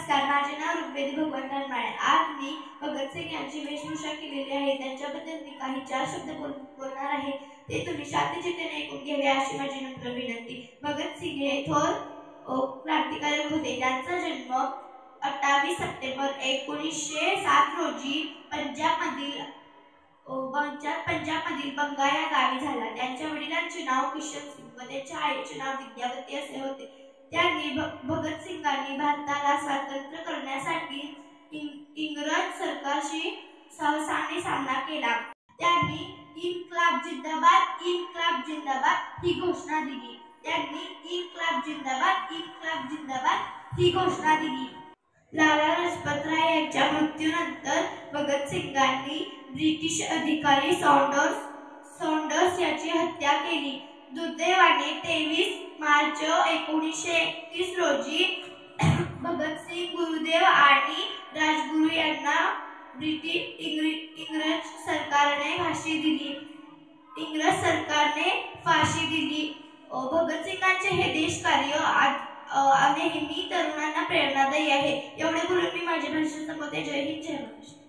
नमस्कार, माझे नाव ऋग्वेदी भगवंत माळे. आज मी भगतसिंग यांची वेशभूषा केलेली आहे. त्यांच्याबद्दल मी काही 4 शब्द बोलणार आहे. ते तुम्ही शांतचित्ताने ऐकून घ्यावे अशी माझी नम्र विनंती. भगतसिंग हे थोर क्रांतिकारक होते. त्यांचा जन्म 28 सप्टेंबर 1907 रोजी पंजाबमधील बंगा या गावी झाला. त्यांच्या वडिलांचे नाव किशन सिंग व त्यांच्या आईचे नाव विद्यावती असे होते. त्यांनी भगतसिंगांनी भारताला स्वातंत्र्य करण्यासाठी इंग्रज सरकारशी साहसाने सामना केला. त्यांनी इन्क्लाब जिंदाबाद, इन्क्लाब जिंदाबाद ही घोषणा दिली. लाला लजपत राय यांच्या मृत्यूनंतर भगतसिंगांनी ब्रिटिश अधिकारी सॉन्डर्स याची हत्या केली. दुर्दैवाने 23 मार्च 1931 रोजी भगतसिंग, गुरुदेव आणि राजगुरू यांना इंग्रज सरकारने फाशी दिली. भगतसिंगांचे हे देशकार्य नेहमी तरुणांना प्रेरणादायी आहे. एवढे बोलून मी माझे भाषण संपवते. जय हिंद, जय महाराष्ट्र.